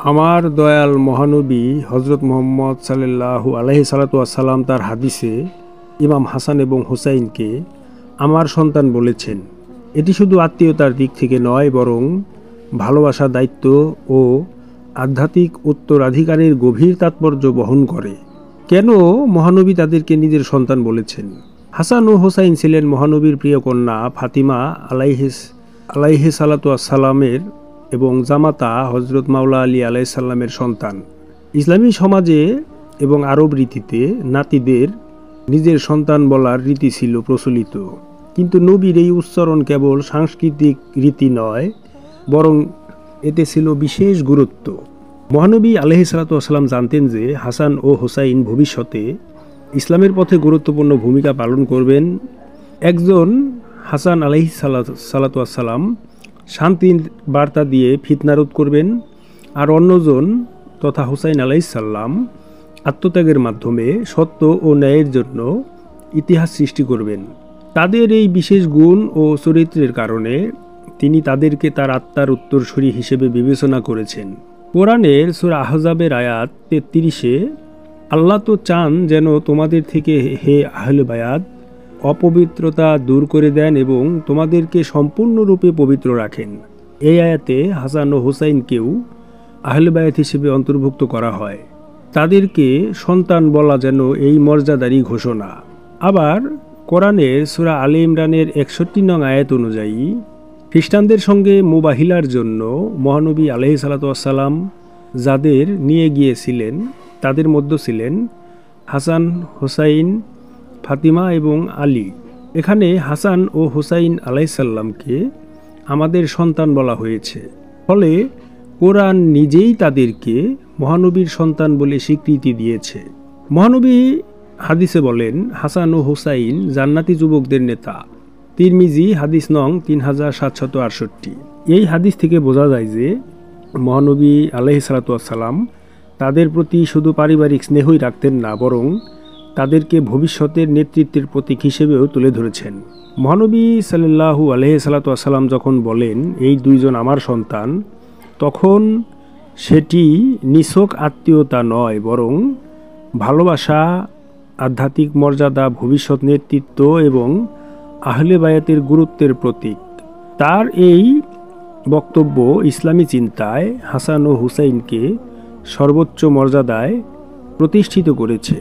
আমার দয়াল মহানবী হজরত মুহাম্মদ সাল্লাল্লাহু আলাইহি সাল্লাতু ওয়াসসালাম তার হাদিসে ইমাম হাসান এবং হুসাইনকে আমার সন্তান বলেছেন। এটি শুধু আত্মীয়তার দিক থেকে নয়, বরং ভালোবাসা, দায়িত্ব ও আধ্যাত্মিক উত্তরাধিকারের গভীর তাৎপর্য বহন করে। কেন মহানবী তাদেরকে নিজের সন্তান বলেছেন? হাসান ও হুসাইন ছিলেন মহানবীর প্রিয় কন্যা ফাতিমা আলাইহি সাল্লাতু ওয়াসসালামের এবং জামাতা হজরত মাওলা আলী আলাইসাল্লামের সন্তান। ইসলামী সমাজে এবং আরব রীতিতে নাতিদের নিজের সন্তান বলার রীতি ছিল প্রচলিত, কিন্তু নবীর এই উচ্চারণ কেবল সাংস্কৃতিক রীতি নয়, বরং এতে ছিল বিশেষ গুরুত্ব। মহানবী আলাইহি সাল্লাতু ওয়াসসালাম জানতেন যে হাসান ও হুসাইন ভবিষ্যতে ইসলামের পথে গুরুত্বপূর্ণ ভূমিকা পালন করবেন। একজন হাসান আলাইহি সাল্লাতু ওয়াসসালাম শান্তির বার্তা দিয়ে ফিতনা রোধ করবেন, আর অন্যজন তথা হুসাইন আলাইহিসসালাম আত্মত্যাগের মাধ্যমে সত্য ও ন্যায়ের জন্য ইতিহাস সৃষ্টি করবেন। তাদের এই বিশেষ গুণ ও চরিত্রের কারণে তিনি তাদেরকে তার আত্মার উত্তরসূরি হিসেবে বিবেচনা করেছেন। কোরআনের সূরা আহজাবের আয়াত 33-এ আল্লাহ তো চান যেন তোমাদের থেকে হে আহলে বায়াত অপবিত্রতা দূর করে দেন এবং তোমাদেরকে সম্পূর্ণরূপে পবিত্র রাখেন। এই আয়াতে হাসান ও হুসাইনকেও আহলে বায়াত হিসেবে অন্তর্ভুক্ত করা হয়। তাদেরকে সন্তান বলা যেন এই মর্যাদারই ঘোষণা। আবার কোরআনের সূরা আলে ইমরানের 61 নং আয়াত অনুযায়ী খ্রিস্টানদের সঙ্গে মুবাহিলার জন্য মহানবী আলাইহিস সালাতু ওয়াসসালাম যাদের নিয়ে গিয়েছিলেন তাদের মধ্যে ছিলেন হাসান, হুসাইন, ফাতিমা এবং আলী। এখানে হাসান ও হুসাইন আলাইহিসসালামকে আমাদের সন্তান বলা হয়েছে। ফলে কোরআন নিজেই তাদেরকে মহানবীর সন্তান বলে স্বীকৃতি দিয়েছে। মহানবী হাদিসে বলেন, হাসান ও হুসাইন জান্নাতি যুবকদের নেতা। তিরমিজি হাদিস নং 3768। এই হাদিস থেকে বোঝা যায় যে মহানবী আলাইহিস সালাতু ওয়াসসালাম তাদের প্রতি শুধু পারিবারিক স্নেহই রাখতেন না, বরং তাদেরকে ভবিষ্যতের নেতৃত্বের প্রতীক হিসেবেও তুলে ধরেছেন। মহানবী সাল্লাল্লাহু আলাইহি সাল্লাতু ওয়াসসালাম যখন বলেন এই দুইজন আমার সন্তান, তখন সেটি নিছক আত্মীয়তা নয়, বরং ভালোবাসা, আধ্যাত্মিক মর্যাদা, ভবিষ্যৎ নেতৃত্ব এবং আহলে বায়াতের গুরুত্বের প্রতীক। তার এই বক্তব্য ইসলামী চিন্তায় হাসান ও হুসাইনকে সর্বোচ্চ মর্যাদায় প্রতিষ্ঠিত করেছে।